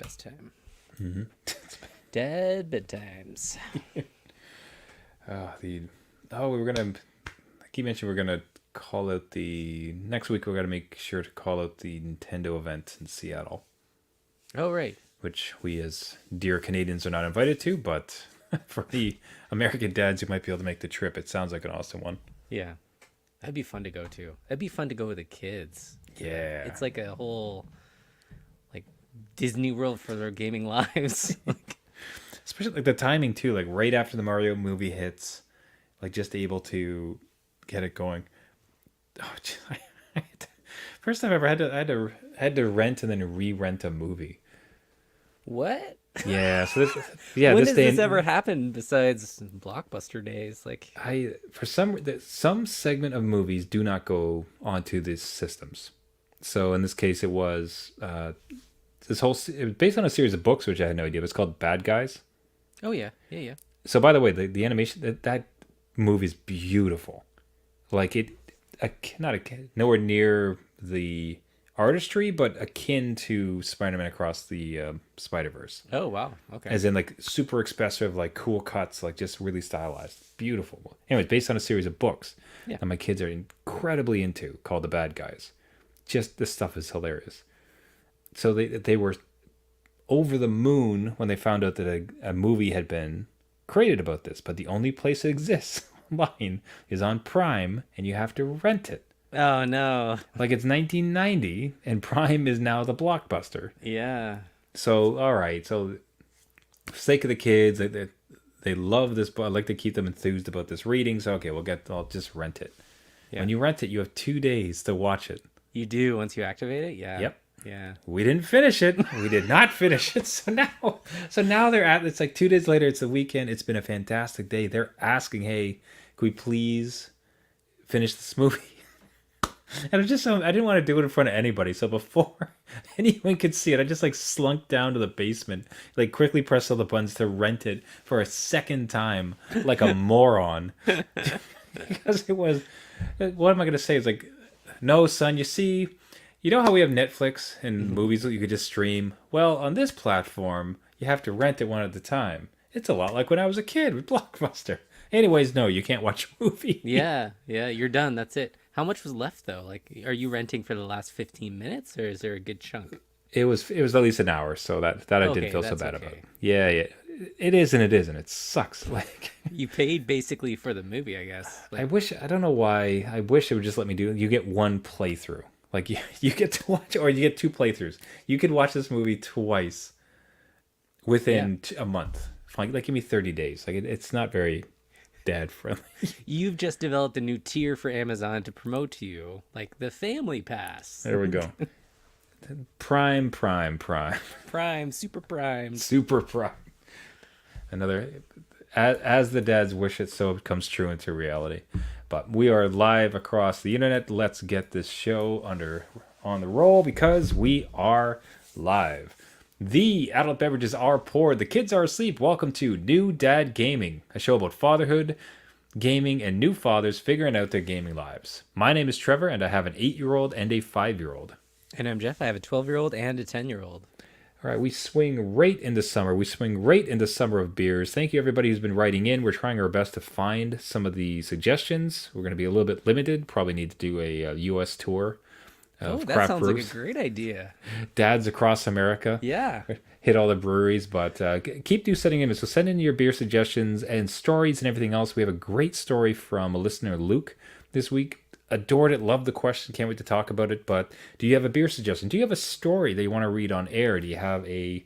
best time. Mm-hmm. Dead bedtimes. We were gonna. I keep mentioning we're gonna call out the next week. We're gonna make sure to call out the Nintendo event in Seattle, Oh, right. which we as dear Canadians are not invited to, but for the American dads who might be able to make the trip, it sounds like an awesome one. Yeah. That'd be fun to go to. That'd be fun to go with the kids. Yeah. It's like a whole like Disney World for their gaming lives. Especially like the timing too, like right after the Mario movie hits, like just able to get it going. Oh, first time I ever had to rent and then re-rent a movie. What? Yeah, so this yeah When this has day this ever happened besides Blockbuster days? Like, I for some segment of movies do not go onto these systems. So in this case, it was it was based on a series of books which I had no idea. It was called Bad Guys. oh yeah, yeah. So by the way, the animation that movie is beautiful. Like not nowhere near the artistry, but akin to Spider-Man Across the Spider-Verse. Oh wow, okay. As in like super expressive, like cool cuts, like just really stylized, beautiful. Anyway, it's based on a series of books Yeah. that my kids are incredibly into, called The Bad Guys. Just this stuff is hilarious. So they were over the moon when they found out that a movie had been created about this, but the only place it exists online is on Prime, and you have to rent it. Oh no. Like it's 1990, and Prime is now the Blockbuster. Yeah. So all right, so for the sake of the kids, they love this book. I like to keep them enthused about this reading. So okay, I'll just rent it. Yeah. When you rent it, you have 2 days to watch it. You do once you activate it. Yeah. Yep. Yeah. We didn't finish it. We did not finish it. So now they're at. It's like 2 days later. It's the weekend. It's been a fantastic day. They're asking, "Hey, can we please finish this movie?" And I didn't want to do it in front of anybody. So before anyone could see it, I just like slunk down to the basement, like quickly pressed all the buttons to rent it for a second time, like a moron. Because it was, what am I going to say? It's like, no, son, you know how we have Netflix and movies that you could just stream? Well, on this platform, you have to rent it one at a time. It's a lot like when I was a kid with Blockbuster. Anyways, no, you can't watch a movie. Yeah. Yeah. You're done. That's it. How much was left though? Like, are you renting for the last 15 minutes, or is there a good chunk? It was at least an hour, so that I Okay, didn't feel so that's bad okay. about. Yeah, yeah. It is and it isn't. It sucks. Like You paid basically for the movie, I guess. Like, I don't know why. I wish it would just let me do it. You get one playthrough. Like you get to watch, or you get 2 playthroughs. You could watch this movie twice within a month. Like give me 30 days. Like it's not very dad friendly. you've just developed a new tier for Amazon to promote to you, like the Family Pass. There we go. Prime. Prime, Super Prime. Super Prime. Another, as the dads wish it, so it comes true into reality. But we are live across the internet. Let's get this show on the roll because we are live. The adult beverages are poured. The kids are asleep. Welcome to New Dad Gaming, a show about fatherhood, gaming, and new fathers figuring out their gaming lives. My name is Trevor, and I have an 8-year-old and a 5-year-old. And I'm Jeff. I have a 12-year-old and a 10-year-old. All right, we swing right into summer. We swing right into summer of beers. Thank you, everybody who's been writing in. We're trying our best to find some of the suggestions. We're going to be a little bit limited. Probably need to do a U.S. tour of That craft sounds brews. like a great idea. Dads across America. Yeah. Hit all the breweries, but keep sending in. So send in your beer suggestions and stories and everything else. We have a great story from a listener, Luke, this week. Adored it, loved the question, can't wait to talk about it. But do you have a beer suggestion? Do you have a story that you want to read on air? Do you have a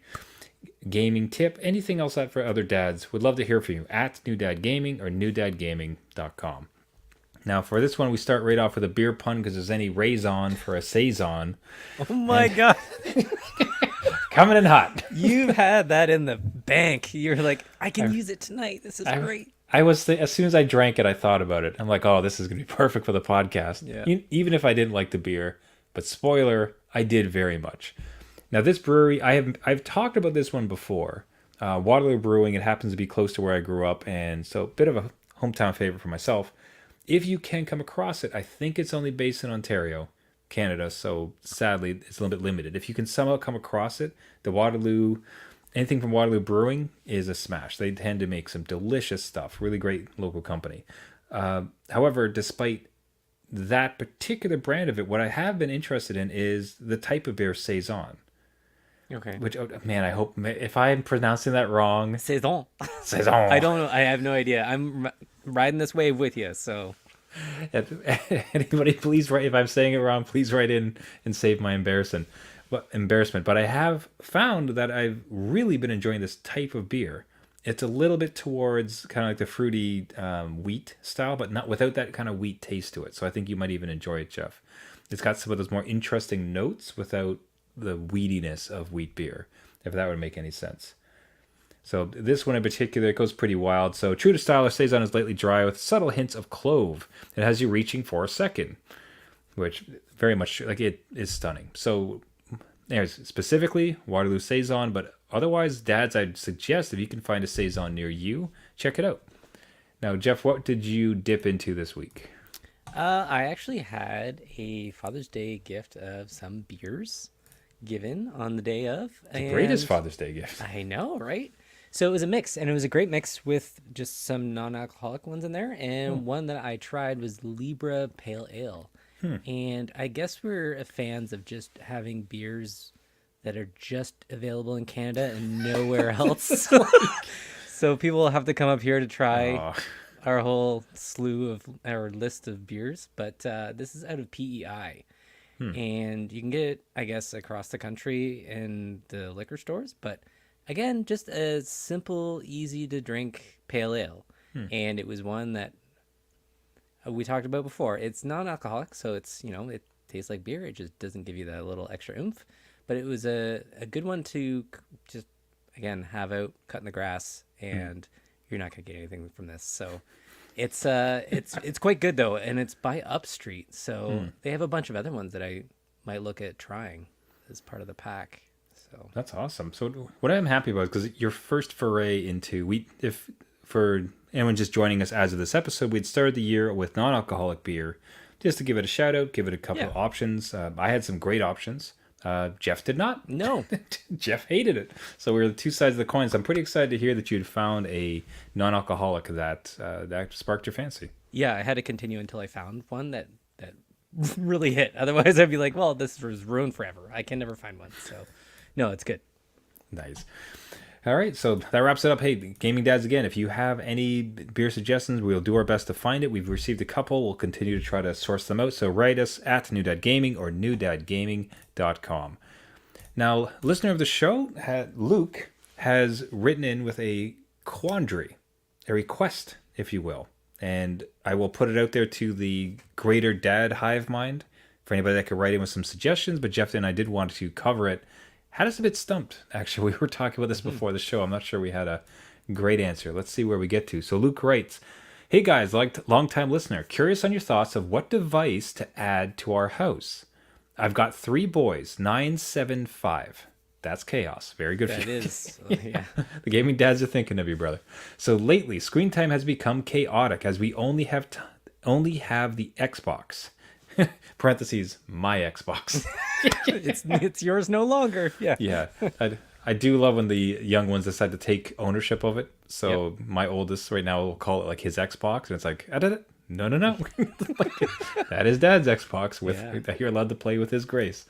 gaming tip? Anything else out for other dads? Would love to hear from you at New Dad Gaming or newdadgaming.com. Now, for this one, we start right off with a beer pun because there's any raison for a saison. Oh my God. Coming in hot. You've had that in the bank. You're like, I can use it tonight. This is great. I was as soon as I drank it, I thought about it. I'm like, oh, this is going to be perfect for the podcast. Yeah. Even if I didn't like the beer, but spoiler, I did very much. Now, this brewery, I've talked about this one before. Waterloo Brewing. It happens to be close to where I grew up, and so a bit of a hometown favorite for myself. If you can come across it, I think it's only based in Ontario. Canada, so sadly it's a little bit limited. If you can somehow come across it, the Waterloo, anything from Waterloo Brewing is a smash. They tend to make some delicious stuff. Really great local company. However, despite that particular brand of it, what I have been interested in is the type of beer Saison. Okay. Which, oh, man, I hope if I'm pronouncing that wrong, Saison. Saison. I don't know. I have no idea. I'm riding this wave with you. So Anybody, please write. If I'm saying it wrong, please write in and save my embarrassment. But I have found that I've really been enjoying this type of beer. It's a little bit towards kind of like the fruity wheat style, but not without that kind of wheat taste to it. So I think you might even enjoy it, Jeff. It's got some of those more interesting notes without the weediness of wheat beer, if that would make any sense. So this one in particular, it goes pretty wild. So true to style, our Saison is lightly dry with subtle hints of clove. It has you reaching for a second, which very much, like, it is stunning. So there's specifically Waterloo Saison, but otherwise, dads, I'd suggest if you can find a Saison near you, check it out. Now, Jeff, what did you dip into this week? I actually had a Father's Day gift of some beers given on the day of. The greatest Father's Day gift. I know, right? So it was a mix, and it was a great mix with just some non-alcoholic ones in there, and one that I tried was Libra Pale Ale. And I guess we're fans of just having beers that are just available in Canada and nowhere else. So people will have to come up here to try our whole slew of our list of beers. But this is out of PEI. And you can get it, I guess, across the country in the liquor stores. But again, just a simple, easy to drink pale ale. And it was one that we talked about before. It's non-alcoholic, so it's, it tastes like beer. It just doesn't give you that little extra oomph. But it was a good one to just, again, have out, cut in the grass, and you're not going to get anything from this. So it's quite good, though, and it's by Upstreet. So they have a bunch of other ones that I might look at trying as part of the pack. So that's awesome. So what I'm happy about, because your first foray into if for anyone just joining us as of this episode, we'd started the year with non-alcoholic beer, just to give it a shout out, give it a couple of options. I had some great options. Jeff did not. No. Jeff hated it. So we were the two sides of the coin. So I'm pretty excited to hear that you'd found a non-alcoholic that sparked your fancy. Yeah, I had to continue until I found one that really hit. Otherwise, I'd be like, well, this was ruined forever. I can never find one. So, no, it's good. Nice. All right, so that wraps it up. Hey, Gaming Dads, again, if you have any beer suggestions, we'll do our best to find it. We've received a couple. We'll continue to try to source them out. So write us at New Dad Gaming or newdadgaming.com. Now, listener of the show, Luke, has written in with a quandary, a request, if you will. And I will put it out there to the greater dad hive mind for anybody that could write in with some suggestions. But Jeff and I did want to cover it. Had us a bit stumped, actually. We were talking about this before the show. I'm not sure we had a great answer. Let's see where we get to. So Luke writes, hey guys, long-time listener, curious on your thoughts of what device to add to our house. I've got 3 boys, 9, 7, 5. That's chaos. Very good. That is, yeah. The gaming dads are thinking of you, brother. So lately, screen time has become chaotic as we only have the Xbox. Parentheses, my Xbox. it's yours no longer. Yeah. Yeah. I do love when the young ones decide to take ownership of it. So my oldest right now will call it like his Xbox, and it's like, no. That is Dad's Xbox that you're allowed to play with his grace.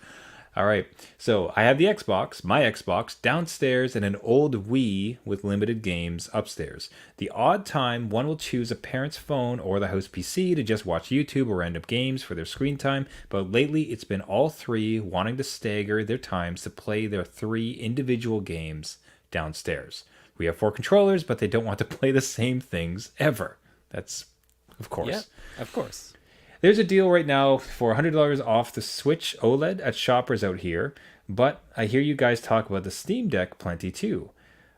All right. So I have the Xbox, my Xbox, downstairs, and an old Wii with limited games upstairs. The odd time, one will choose a parent's phone or the house PC to just watch YouTube or random games for their screen time, but lately it's been all 3 wanting to stagger their times to play their 3 individual games downstairs. We have 4 controllers, but they don't want to play the same things ever. That's, of course. Yeah, of course. There's a deal right now for $100 off the Switch OLED at Shoppers out here, but I hear you guys talk about the Steam Deck plenty too.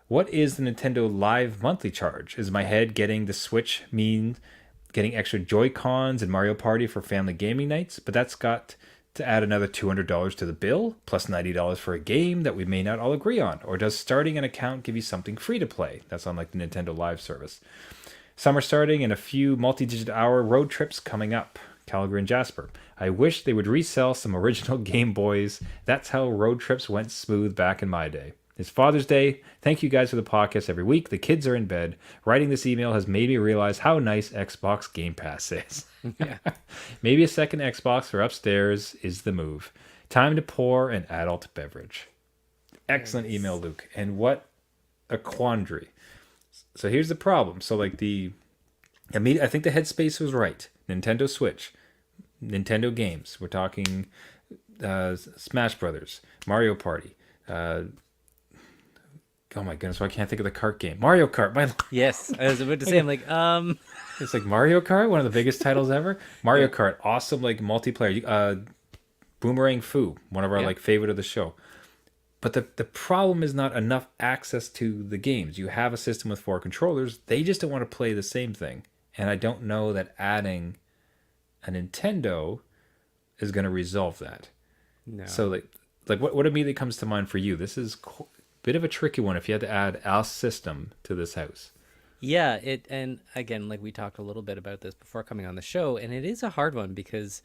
What is the Nintendo Live monthly charge? Is my head getting the Switch mean getting extra Joy-Cons and Mario Party for family gaming nights? But that's got to add another $200 to the bill, plus $90 for a game that we may not all agree on. Or does starting an account give you something free to play? That's unlike the Nintendo Live service. Summer starting and a few multi-digit hour road trips coming up. Calgary and Jasper. I wish they would resell some original Game Boys. That's how road trips went smooth back in my day. It's Father's Day. Thank you guys for the podcast every week. The kids are in bed. Writing this email has made me realize how nice Xbox Game Pass is. Yeah. Maybe a second Xbox for upstairs is the move. Time to pour an adult beverage. Excellent email, Luke. And what a quandary. So here's the problem. So like I think the headspace was right. Nintendo Switch, Nintendo games. We're talking Smash Brothers, Mario Party. Oh my goodness, I can't think of the kart game. Mario Kart. Yes, I was about to say, I'm like, It's like Mario Kart, one of the biggest titles ever. Mario Kart, awesome, like multiplayer. Boomerang Fu, one of our like favorite of the show. But the problem is not enough access to the games. You have a system with 4 controllers. They just don't want to play the same thing. And I don't know that adding a Nintendo is going to resolve that. no. So like what immediately comes to mind for you? This is a bit of a tricky one if you had to add a system to this house. Yeah, and again, like we talked a little bit about this before coming on the show, and it is a hard one because,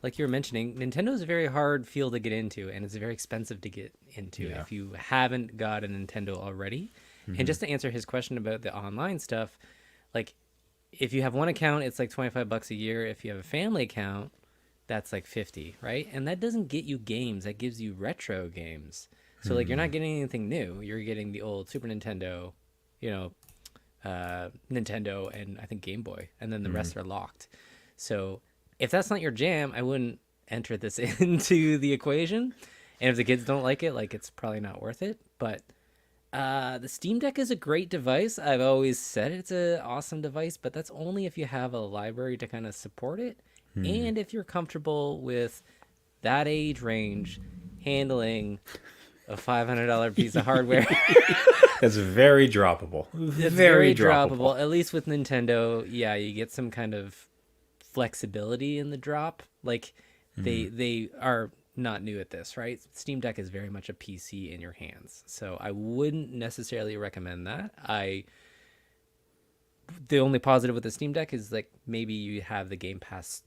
like you were mentioning, Nintendo is a very hard field to get into, and it's very expensive to get into if you haven't got a Nintendo already. And just to answer his question about the online stuff, like if you have one account, it's like $25 a year. If you have a family account, that's like 50, right? And that doesn't get you games. That gives you retro games. So like you're not getting anything new. You're getting the old Super Nintendo, Nintendo, and I think Game Boy, and then the rest are locked. So if that's not your jam, I wouldn't enter this into the equation. And if the kids don't like it, like it's probably not worth it. But the Steam Deck is a great device. I've always said it's an awesome device, but that's only if you have a library to kind of support it. And if you're comfortable with that age range handling a $500 piece of hardware. That's very droppable. It's very droppable. At least with Nintendo, yeah, you get some kind of flexibility in the drop. Like they are not new at this, right? Steam Deck is very much a PC in your hands. So I wouldn't necessarily recommend that. The only positive with the Steam Deck is like maybe you have the Game Pass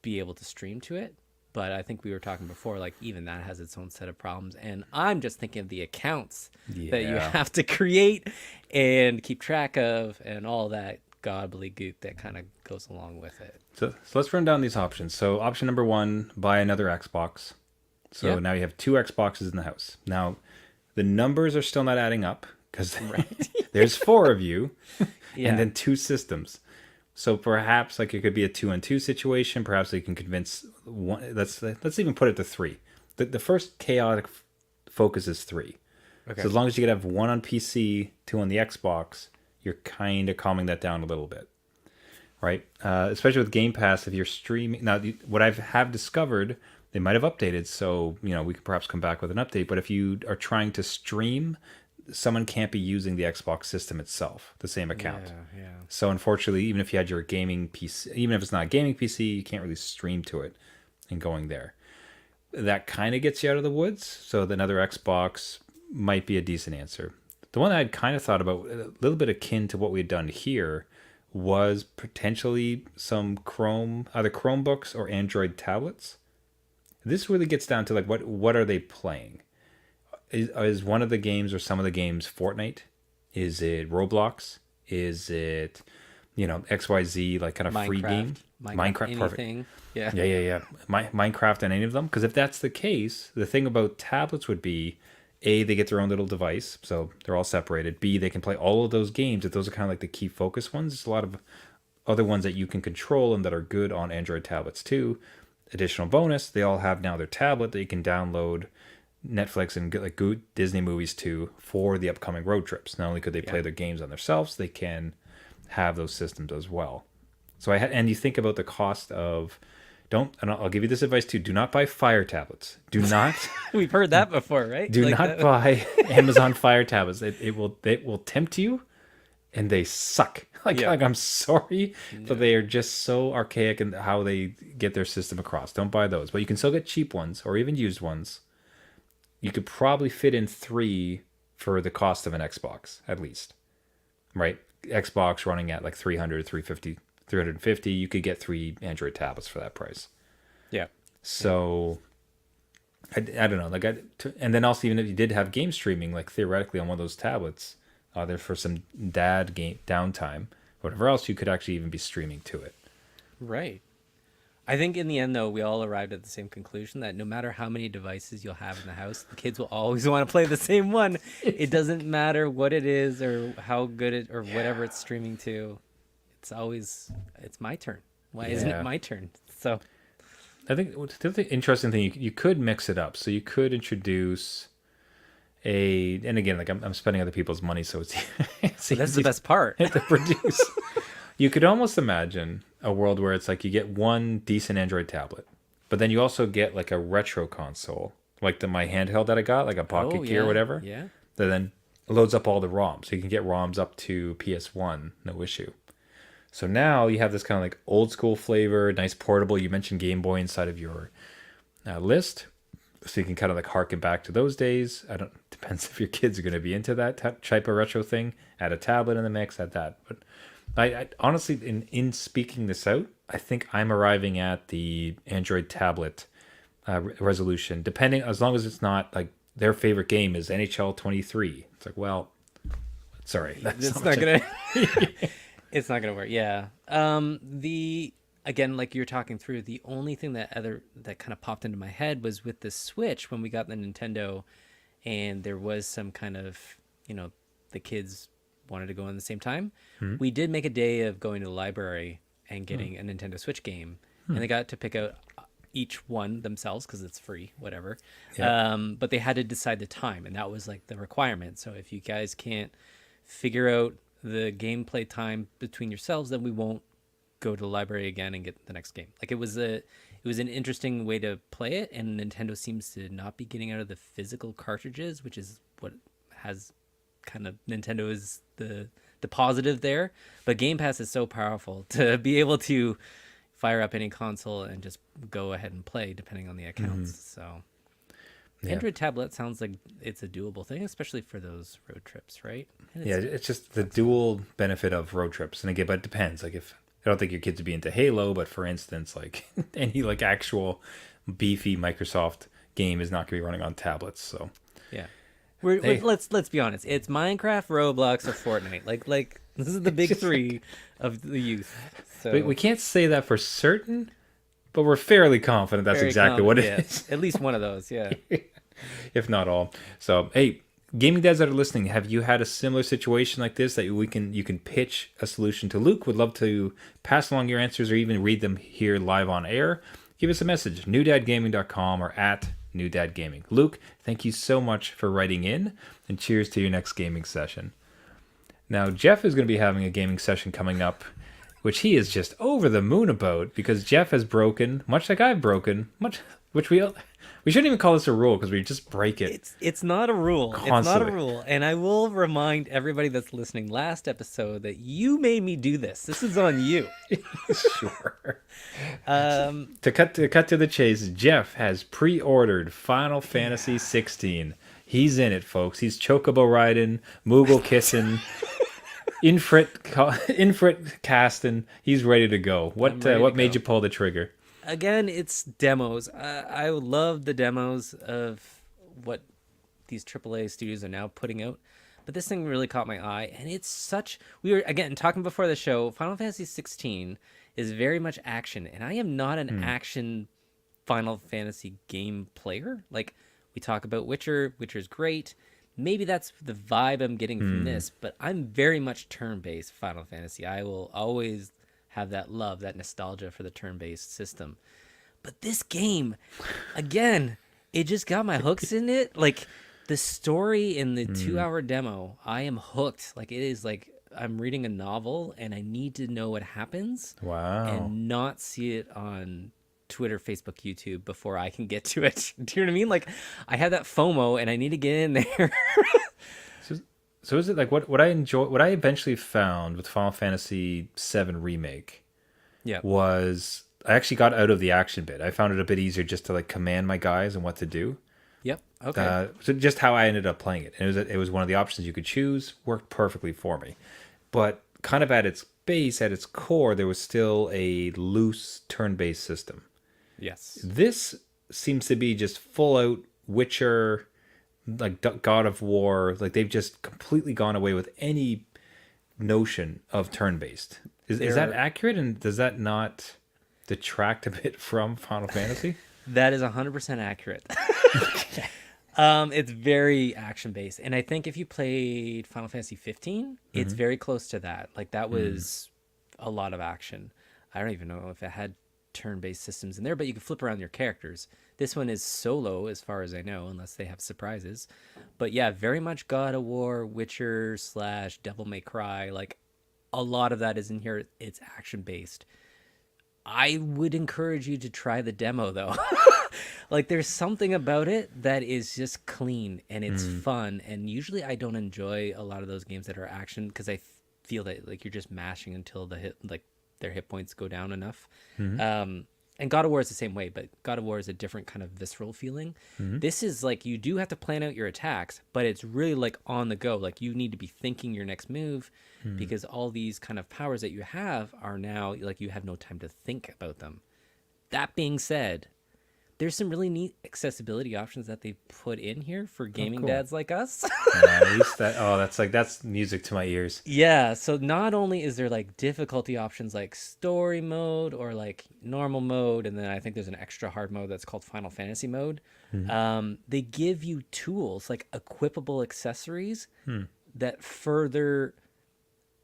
be able to stream to it. But I think we were talking before, like even that has its own set of problems. And I'm just thinking of the accounts that you have to create and keep track of and all that gobbledygook that kind of goes along with it. So let's run down these options. So option number 1, buy another Xbox. So now you have 2 Xboxes in the house. Now, the numbers are still not adding up because there's 4 of you and then 2 systems. So perhaps like it could be a 2-on-2 situation. Perhaps they can convince one. Let's even put it to 3. The first chaotic focus is 3. Okay. So as long as you could have 1 on PC, 2 on the Xbox, you're kind of calming that down a little bit, right? Especially with Game Pass, if you're streaming. Now, what I have discovered, they might have updated, so we could perhaps come back with an update. But if you are trying to stream, someone can't be using the Xbox system itself, the same account. Yeah. So unfortunately, even if you had your gaming PC, even if it's not a gaming PC, you can't really stream to it and going there. That kind of gets you out of the woods. So another Xbox might be a decent answer. The one that I'd kind of thought about, a little bit akin to what we had done here, was potentially some either Chromebooks or Android tablets. This really gets down to like what are they playing? Is one of the games or some of the games Fortnite? Is it Roblox? Is it, XYZ, like kind of free game? Minecraft, perfect. Yeah. Minecraft on any of them? Because if that's the case, the thing about tablets would be, A, they get their own little device, so they're all separated. B, they can play all of those games. If those are kind of like the key focus ones, there's a lot of other ones that you can control and that are good on Android tablets too. Additional bonus, they all have now their tablet that you can download Netflix and get like good Disney movies to for the upcoming road trips. Not only could they play their games on themselves, they can have those systems as well. So and you think about the cost of and I'll give you this advice too: do not buy Fire tablets. Do not. We've heard that before, right? Do not buy Amazon Fire tablets. It will tempt you, and they suck. Like I'm sorry, but they are just so archaic in how they get their system across. Don't buy those. But you can still get cheap ones or even used ones. You could probably fit in 3 for the cost of an Xbox, at least. Right? Xbox running at like $300, $350 $350, you could get 3 Android tablets for that price. Yeah. So I don't know, like and then also, even if you did have game streaming, like theoretically on one of those tablets, either for some dad game downtime, whatever else, you could actually even be streaming to it. Right. I think in the end, though, we all arrived at the same conclusion that no matter how many devices you'll have in the house, the kids will always want to play the same one. It doesn't matter what it is or how good it or whatever it's streaming to. It's my turn. Why isn't it my turn? So I think the other interesting thing, you could mix it up. So you could introduce and again, like I'm spending other people's money, so it's that's the best part. to produce. You could almost imagine a world where it's like you get one decent Android tablet, but then you also get like a retro console, like my handheld that I got, like a Pocket Gear or whatever. Yeah. That then loads up all the ROMs. So you can get ROMs up to PS1, no issue. So now you have this kind of like old school flavor, nice portable. You mentioned Game Boy inside of your list, so you can kind of like harken back to those days. Depends if your kids are going to be into that type of retro thing. Add a tablet in the mix, add that. But I honestly, in speaking this out, I think I'm arriving at the Android tablet resolution, depending, as long as it's not like their favorite game is NHL 23. It's like, well, sorry, it's not gonna. It's not gonna work. Yeah. Again, like you're talking through, the only thing that kind of popped into my head was with the Switch when we got the Nintendo, and there was some kind of, the kids wanted to go in the same time. We did make a day of going to the library and getting a Nintendo Switch game, and they got to pick out each one themselves because it's free, whatever. Yeah. But they had to decide the time, and that was like the requirement. So if you guys can't figure out the gameplay time between yourselves, then we won't go to the library again and get the next game. Like it was an interesting way to play it, and Nintendo seems to not be getting out of the physical cartridges, which is what has kind of Nintendo is the positive there. But Game Pass is so powerful to be able to fire up any console and just go ahead and play depending on the accounts. So Android tablet sounds like it's a doable thing, especially for those road trips, right? It's just the dual benefit of road trips. And again, but it depends. Like I don't think your kids would be into Halo, but for instance, like any like actual beefy Microsoft game is not going to be running on tablets. So yeah, let's be honest. It's Minecraft, Roblox, or Fortnite. Like this is the big three of the youth. So we can't say that for certain, but we're fairly confident that's exactly what it is. At least one of those, yeah. If not all. So hey, gaming dads that are listening, have you had a similar situation like this that you can pitch a solution to Luke? Would love to pass along your answers or even read them here live on air. Give us a message, newdadgaming.com or at newdadgaming. Luke, thank you so much for writing in, and cheers to your next gaming session. Now, Jeff is going to be having a gaming session coming up, which he is just over the moon about, because Jeff has broken, much like I've broken, which we shouldn't even call this a rule because we just break it. It's not a rule. Constantly. It's not a rule. And I will remind everybody that's listening last episode that you made me do this. This is on you. Sure. To cut to the chase, Jeff has pre-ordered Final Fantasy 16. He's in it, folks. He's chocobo riding, Moogle kissing, Infrit casting. He's ready to go. What made you pull the trigger? Again, it's demos. I love the demos of what these AAA studios are now putting out. But this thing really caught my eye. And it's we were, again, talking before the show, Final Fantasy 16 is very much action. And I am not an action Final Fantasy game player. Like, we talk about Witcher. Witcher's great. Maybe that's the vibe I'm getting from this. But I'm very much turn-based Final Fantasy. I will always have that love, that nostalgia for the turn-based system. But this game, again, it just got my hooks in it. Like, the story in the 2-hour demo, I am hooked. Like, it is like I'm reading a novel and I need to know what happens. Wow. And not see it on Twitter, Facebook, YouTube before I can get to it. Do you know what I mean? Like, I have that FOMO and I need to get in there. So is it like what I eventually found with Final Fantasy VII Remake was I actually got out of the action bit. I found it a bit easier just to like command my guys and what to do. Yep. Okay. So just how I ended up playing it. And it was one of the options you could choose, worked perfectly for me. But kind of at its base, at its core, there was still a loose turn-based system. Yes. This seems to be just full out Witcher, like God of War. Like they've just completely gone away with any notion of turn-based. Is that accurate? And does that not detract a bit from Final Fantasy? That is 100% accurate. It's very action based, and I think if you played Final Fantasy 15, it's very close to that. Like that was a lot of action. I don't even know if it had turn based systems in there, but you could flip around your characters. This one is solo, as far as I know, unless they have surprises. But yeah, very much God of War, Witcher / Devil May Cry. Like a lot of that is in here. It's action based. I would encourage you to try the demo though. Like there's something about it that is just clean and it's fun. And usually I don't enjoy a lot of those games that are action because I feel that like you're just mashing until their hit points go down enough. And God of War is the same way, but God of War is a different kind of visceral feeling. This is like you do have to plan out your attacks, but it's really like on the go. Like you need to be thinking your next move because all these kind of powers that you have are now like you have no time to think about them. That being said, there's some really neat accessibility options that they put in here for gaming dads like us. Nice. That's music to my ears. Yeah, so not only is there like difficulty options like story mode or like normal mode, and then I think there's an extra hard mode that's called Final Fantasy mode. They give you tools like equipable accessories that further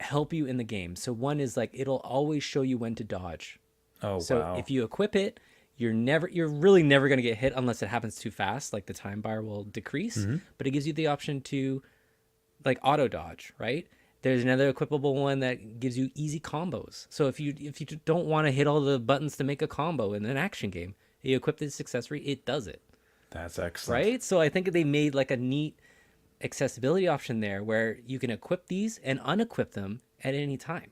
help you in the game. So one is like it'll always show you when to dodge. Oh, So wow. if you equip it, you're really never going to get hit unless it happens too fast. Like the time bar will decrease, but it gives you the option to like auto dodge, right? There's another equipable one that gives you easy combos. So if you don't want to hit all the buttons to make a combo in an action game, you equip this accessory, it does it, That's excellent. right? So I think they made like a neat accessibility option there where you can equip these and unequip them at any time.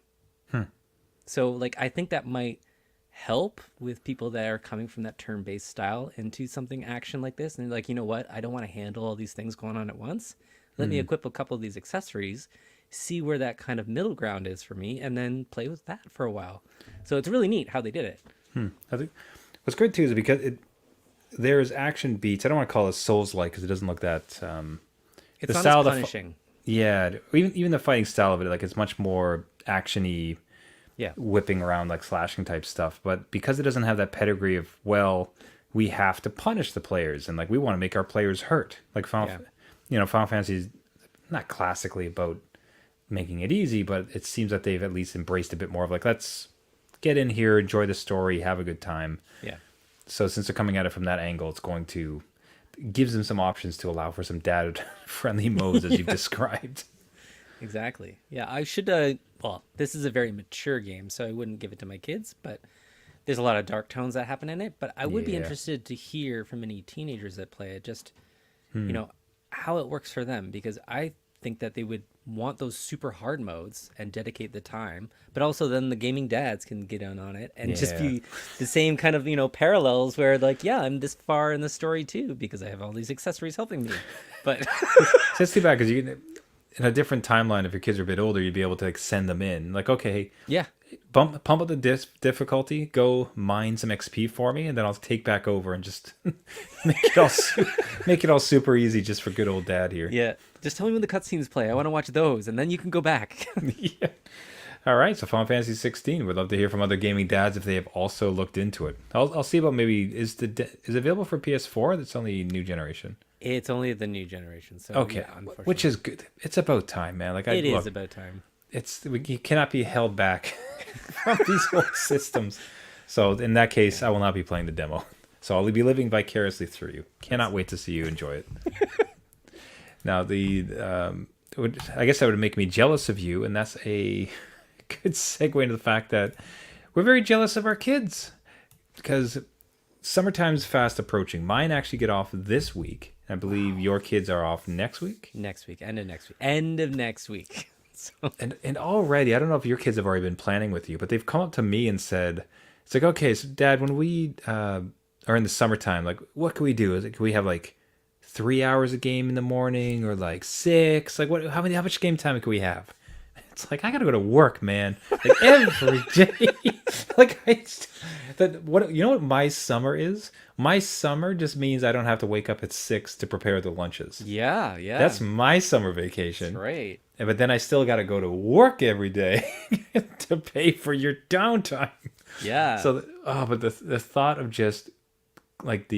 So like I think that might help with people that are coming from that turn-based style into something action like this, and they're like, you know what, I don't want to handle all these things going on at once. Let me equip a couple of these accessories, see where that kind of middle ground is for me, and then play with that for a while. So it's really neat how they did it. I think what's great too is because there's action beats. I don't want to call it Souls-like because it doesn't look that. It's The not style as of the punishing. Yeah, even the fighting style of it, like it's much more actiony, Yeah. whipping around like slashing type stuff. But because it doesn't have that pedigree of we have to punish the players and like we want to make our players hurt. Like Final Fantasy is not classically about making it easy, but it seems that they've at least embraced a bit more of like let's get in here, enjoy the story, have a good time. Yeah. So since they're coming at it from that angle, it's going to gives them some options to allow for some dad friendly modes as you've described. Exactly. Yeah, I should. Well, this is a very mature game, so I wouldn't give it to my kids. But there's a lot of dark tones that happen in it. But I would be Yeah. interested to hear from any teenagers that play it, just how it works for them, because I think that they would want those super hard modes and dedicate the time. But also, then the gaming dads can get in on it and just Yeah. be the same kind of parallels where like, yeah, I'm this far in the story too because I have all these accessories helping me. But So it's too bad because in a different timeline, if your kids are a bit older, you'd be able to like send them in. Like, okay, yeah. pump up the difficulty, go mine some XP for me, and then I'll take back over and just make it all super easy just for good old dad here. Yeah, just tell me when the cutscenes play. I want to watch those, and then you can go back. Yeah. All right, so Final Fantasy 16. We'd love to hear from other gaming dads if they have also looked into it. I'll see about maybe is it available for PS4? That's only new generation. It's only the new generation, so Okay, yeah, unfortunately. which is good. It's about time, man. Like It is look, about time. you cannot be held back from these old systems. So in that case, I will not be playing the demo. So I'll be living vicariously through you. Cannot wait to see you enjoy it. Now I guess that would make me jealous of you, and that's a good segue into the fact that we're very jealous of our kids because summertime's fast approaching. Mine actually get off this week. I believe your kids are off next week. Next week, end of next week. End of next week. So, And already, I don't know if your kids have already been planning with you, but they've come up to me and said, it's like, okay, so Dad, when we are in the summertime, like, what can we do? Is it, can we have like 3 hours of game in the morning or like 6? Like, how much game time can we have? It's like I gotta go to work, man, like every day. Like what you know what my summer is? My summer just means I don't have to wake up at 6 to prepare the lunches. Yeah, yeah. That's my summer vacation. That's right. But then I still got to go to work every day to pay for your downtime. Yeah. So, but the thought of just like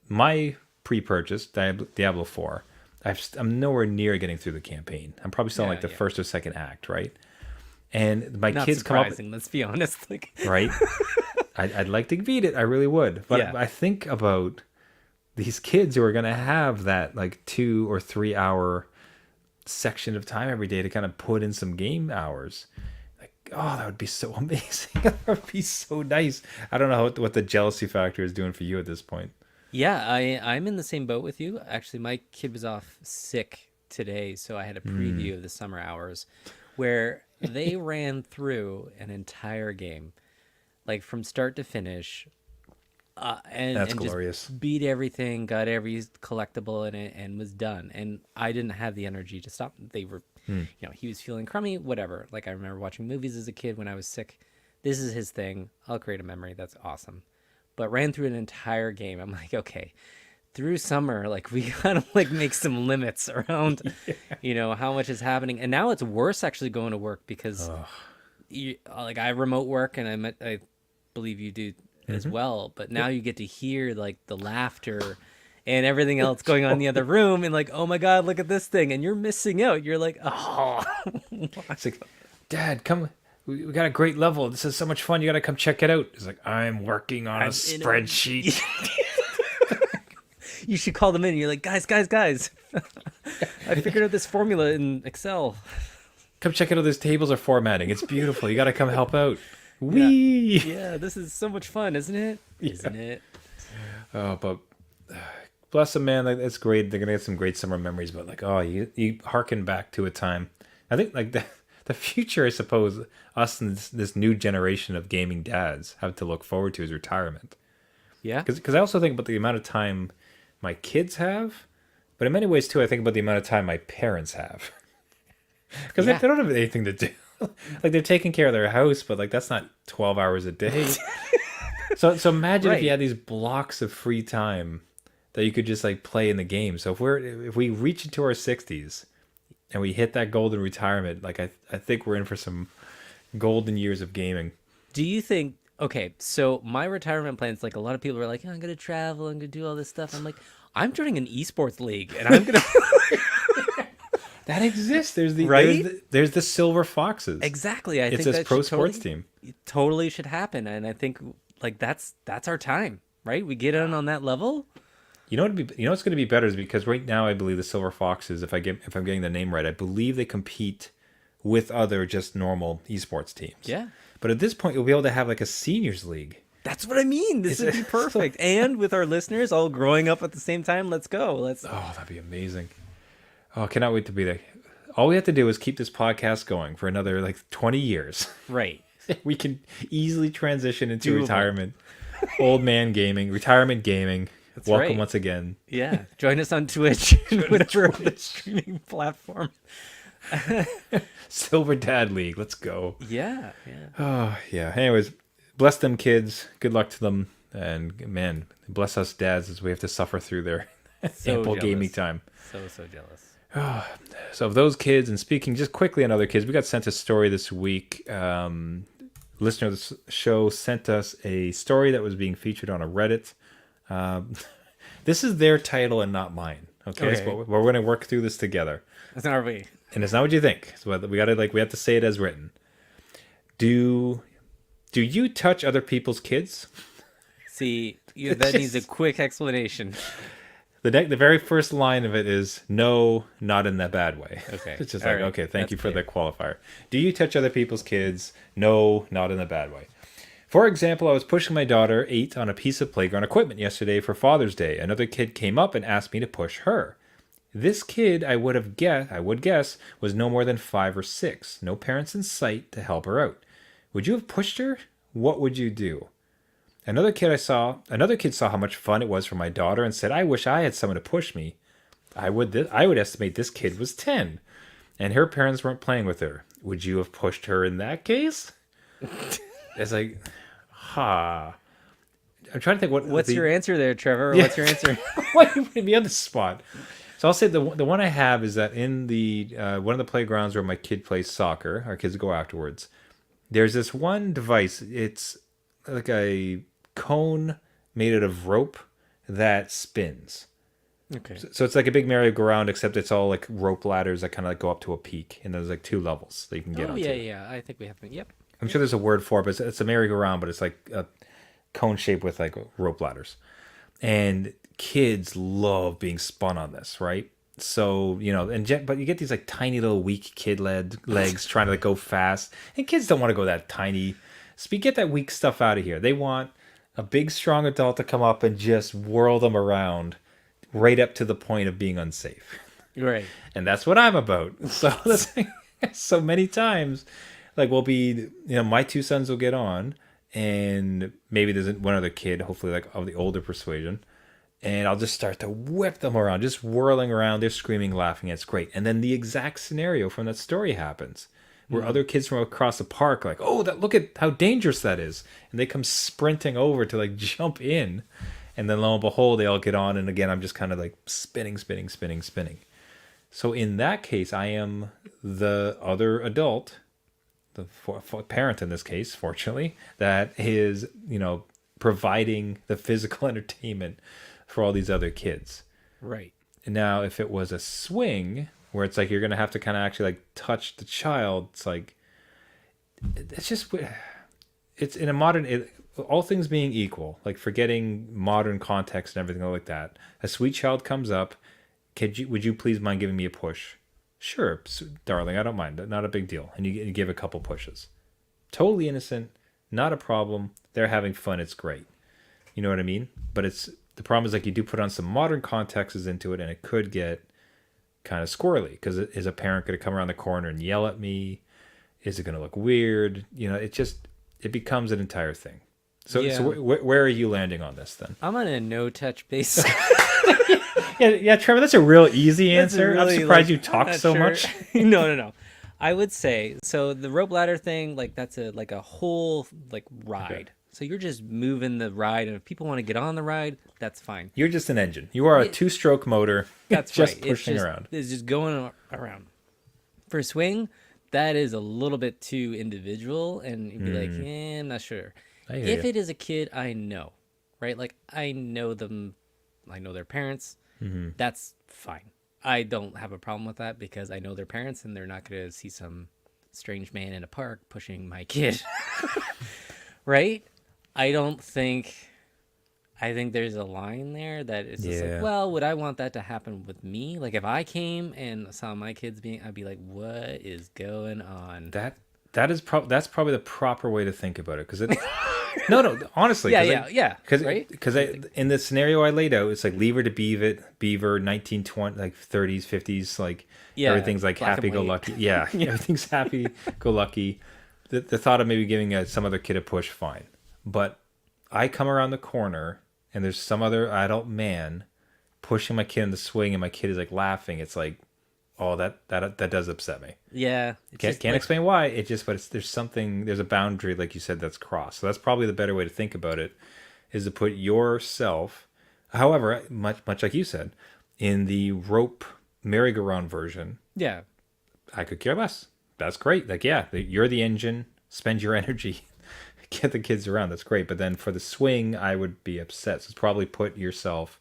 my pre-purchase Diablo 4, I'm nowhere near getting through the campaign. I'm probably still in like the first or second act, right? And my Not kids surprising, let's be honest. Like, right? I'd like to beat it. I really would. But Yeah. I think about these kids who are going to have that like 2 or 3 hour section of time every day to kind of put in some game hours. Like, oh, that would be so amazing. That would be so nice. I don't know what the jealousy factor is doing for you at this point. yeah, I'm in the same boat with you. Actually, my kid was off sick today, so I had a preview of the summer hours where they ran through an entire game, like from start to finish. That's and glorious. just beat everything, got every collectible in it, and was done. And I didn't have the energy to stop. They were, he was feeling crummy, whatever. Like I remember watching movies as a kid when I was sick. This is his thing. I'll create a memory. That's awesome. But ran through an entire game. I'm like, okay, through summer, like we gotta like make some limits around, how much is happening. And now it's worse actually going to work because, like I remote work, and I believe you do as well, but now you get to hear like the laughter and everything else going on in the other room, and like, oh my god, look at this thing, and you're missing out. You're like, oh. It's like, Dad, come, we got a great level. This is so much fun. You got to come check it out. It's like, I'm working on a spreadsheet. You should call them in. You're like, guys. I figured out this formula in Excel. Come check out how these tables are formatting. It's beautiful. You got to come help out. Wee. Yeah, this is so much fun, isn't it? Isn't it? Oh, but bless them, man. Like, it's great. They're gonna get some great summer memories. But like, oh, you harken back to a time. I think like the future, I suppose, us and this new generation of gaming dads have to look forward to is retirement. Yeah. Because I also think about the amount of time my kids have, but in many ways too, I think about the amount of time my parents have. Because they don't have anything to do. Like they're taking care of their house, but like that's not 12 hours a day. So imagine if you had these blocks of free time that you could just like play in the game. So if we reach into our 60s and we hit that golden retirement, like I think we're in for some golden years of gaming. Do you think? Okay, so my retirement plans, like a lot of people are like, I'm gonna travel, I'm gonna do all this stuff. I'm like, I'm joining an esports league, and I'm gonna. That exists. There's Right? there's the Silver Foxes. Exactly. I It's think this that pro should sports team. totally should happen, and I think like that's our time, right? We get in on that level. You know what's going to be better is because right now I believe the Silver Foxes, if I'm getting the name right, I believe they compete with other just normal esports teams. Yeah. But at this point, you'll be able to have like a seniors league. That's what I mean. This would be perfect. And with our listeners all growing up at the same time, let's go. Oh, that'd be amazing. Oh, cannot wait to be there. All we have to do is keep this podcast going for another like 20 years. Right. We can easily transition into Doable. retirement. Old man gaming, retirement gaming. That's Welcome right. once again. Yeah. Join us on Twitch and whatever other streaming platform. Silver Dad League. Let's go. Yeah. Yeah. Oh, yeah. Anyways, bless them kids. Good luck to them. And man, bless us dads as we have to suffer through their So ample jealous. gaming time. So jealous. So of those kids, and speaking just quickly on other kids, we got sent a story this week. Listener of the show sent us a story that was being featured on a Reddit. This is their title and not mine. Okay. So we're going to work through this together. That's not our way. And it's not what you think. So we have to say it as written. Do you touch other people's kids? See, that needs a quick explanation. The very first line of it is, no, not in that bad way. Okay. It's just All like, right. okay, thank you for That's the qualifier. Do you touch other people's kids? No, not in a bad way. For example, I was pushing my daughter 8 on a piece of playground equipment yesterday for Father's Day. Another kid came up and asked me to push her. This kid, I would guess, was no more than 5 or 6. No parents in sight to help her out. Would you have pushed her? What would you do? Another kid saw how much fun it was for my daughter and said, I wish I had someone to push me. I would estimate this kid was 10. and her parents weren't playing with her, would you have pushed her in that case? It's like, ha. I'm trying to think What's your answer there, Trevor? Yeah. What's your answer? Why you put me on the spot? So I'll say the one I have is that in the one of the playgrounds where my kid plays soccer, our kids go afterwards. There's this one device. It's like a cone made out of rope that spins. Okay. So it's like a big merry-go-round, except it's all like rope ladders that kind of like go up to a peak, and there's like 2 levels that you can get Oh onto. yeah. I think we have. Yep. I'm sure there's a word for it, but it's a merry-go-round, but it's like a cone shape with like rope ladders. And kids love being spun on this, right? So, but you get these like tiny little weak kid legs trying to like go fast. And kids don't want to go that tiny. So you get that weak stuff out of here. They want a big, strong adult to come up and just whirl them around right up to the point of being unsafe. Right. And that's what I'm about. So so many times, like we'll be, my 2 sons will get on, and maybe there's one other kid, hopefully like of the older persuasion, and I'll just start to whip them around, just whirling around. They're screaming, laughing. It's great. And then the exact scenario from that story happens, where other kids from across the park are like, oh, look at how dangerous that is, and they come sprinting over to like jump in, and then lo and behold, they all get on, and again, I'm just kind of like spinning. So in that case, I am the other adult, the parent in this case, fortunately, that is, providing the physical entertainment for all these other kids. Right. Now, if it was a swing where it's like you're going to have to kind of actually like touch the child, it's like, it's in a modern, all things being equal, like forgetting modern context and everything like that, a sweet child comes up, would you please mind giving me a push? Sure, darling, I don't mind. Not a big deal. And you give a couple pushes. Totally innocent, not a problem. They're having fun. It's great. You know what I mean? But the problem is like you do put on some modern contexts into it, and it could get kind of squirrely, because is a parent going to come around the corner and yell at me? Is it going to look weird? It becomes an entire thing. So, Yeah. so where are you landing on this then? I'm on a no-touch basis. Yeah, Trevor, that's a real easy answer. Really, I'm surprised you I'm talk not so sure. much. No. I would say so. The rope ladder thing, like that's a whole like ride. Okay. So you're just moving the ride, and if people want to get on the ride, that's fine. You're just an engine. You are a 2-stroke motor. That's just right. pushing around. It's just going around. For swing, that is a little bit too individual, and you'd be like, I'm not sure. I hear If you. it is a kid I know, right? Like I know them, I know their parents. That's fine. I don't have a problem with that because I know their parents, and they're not going to see some strange man in a park pushing my kid. Right? I think there's a line there that is just Yeah. like, well, would I want that to happen with me? Like if I came and saw my kids I'd be like, what is going on? That's probably the proper way to think about it, because it. No, honestly. Yeah. Because Right? in the scenario I laid out, it's like Lever to Beaver, 1920, like 30s, 50s, like Yeah, everything's like black and happy-go-lucky. white. Yeah, everything's happy-go-lucky. The thought of maybe giving some other kid a push, fine. But I come around the corner, and there's some other adult man pushing my kid in the swing, and my kid is like laughing. It's like, oh, that does upset me. Yeah. It's Can't just like- explain why. There's a boundary, like you said, that's crossed. So that's probably the better way to think about it, is to put yourself, however, much like you said, in the rope merry-go-round version. Yeah. I could care less. That's great. Like, yeah, you're the engine. Spend your energy. Get the kids around. That's great. But then for the swing, I would be upset. So it's probably put yourself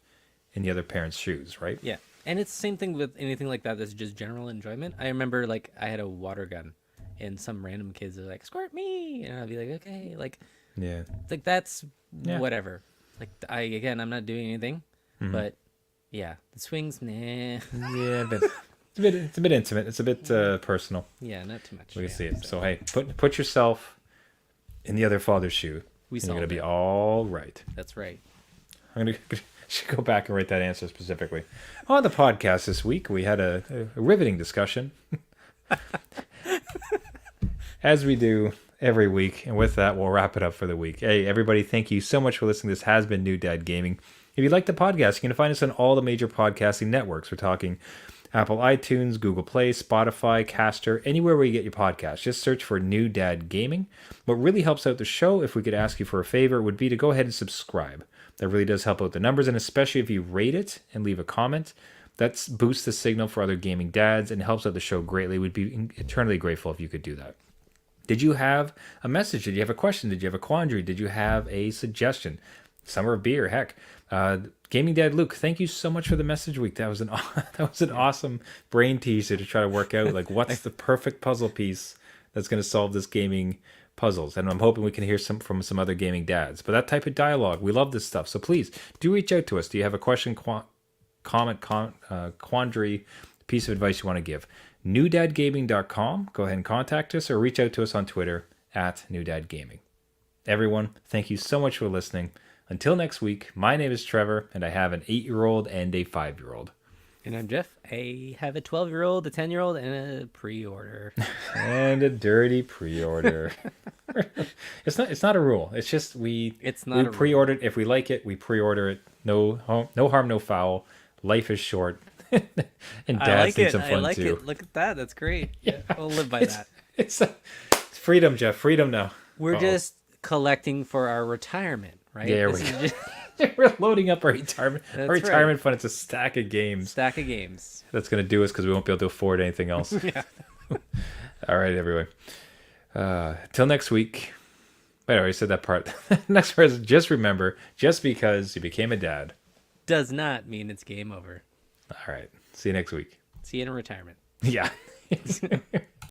in the other parent's shoes, right? Yeah. And it's the same thing with anything like that that's just general enjoyment. I remember, like, I had a water gun, and some random kids are like, squirt me! And I'd be like, okay. Like, Yeah. that's Yeah. whatever. Like, I'm not doing anything. But, yeah. The swings, nah. Yeah, but it's a bit intimate. It's a bit personal. Yeah, not too much. We can Yeah, see it. So hey, put yourself in the other father's shoe. We and you're gonna solved be it. all right. That's right. I'm gonna should go back and write that answer specifically. On the podcast this week, we had a riveting discussion, as we do every week. And with that, we'll wrap it up for the week. Hey, everybody, thank you so much for listening. This has been New Dad Gaming. If you like the podcast, you can find us on all the major podcasting networks. We're talking Apple iTunes, Google Play, Spotify, Caster, anywhere where you get your podcasts. Just search for New Dad Gaming. What really helps out the show, if we could ask you for a favor, would be to go ahead and subscribe. That really does help out the numbers, and especially if you rate it and leave a comment, that boosts the signal for other gaming dads and helps out the show greatly. We'd be eternally grateful if you could do that. Did you have a message? Did you have a question? Did you have a quandary? Did you have a suggestion? Summer of Beer, heck. Gaming Dad Luke, thank you so much for the message week. That was an awesome brain teaser to try to work out like what's the perfect puzzle piece that's going to solve this gaming puzzles. And I'm hoping we can hear from some other gaming dads. But that type of dialogue, we love this stuff. So please do reach out to us. Do you have a question, comment, quandary, piece of advice you want to give? newdadgaming.com. Go ahead and contact us or reach out to us on Twitter at newdadgaming. Everyone, thank you so much for listening. Until next week, my name is Trevor, and I have an 8-year-old and a 5-year-old. And I'm Jeff. I have a 12-year-old, a 10-year-old, and a pre-order. And a dirty pre-order. It's not a rule. It's just we pre-order it. If we like it, we pre-order it. No harm, no foul. Life is short. And dads need some fun too. I like it. Look at that. That's great. Yeah. We'll live by that. It's freedom, Jeff. Freedom now. We're just collecting for our retirement, right? Yeah, we're loading up our retirement. Our retirement fund. It's a stack of games. That's going to do us because we won't be able to afford anything else. Yeah. All right, everyone. Till next week. Wait, I already said that part. Next part is just remember, just because you became a dad does not mean it's game over. All right. See you next week. See you in retirement. Yeah.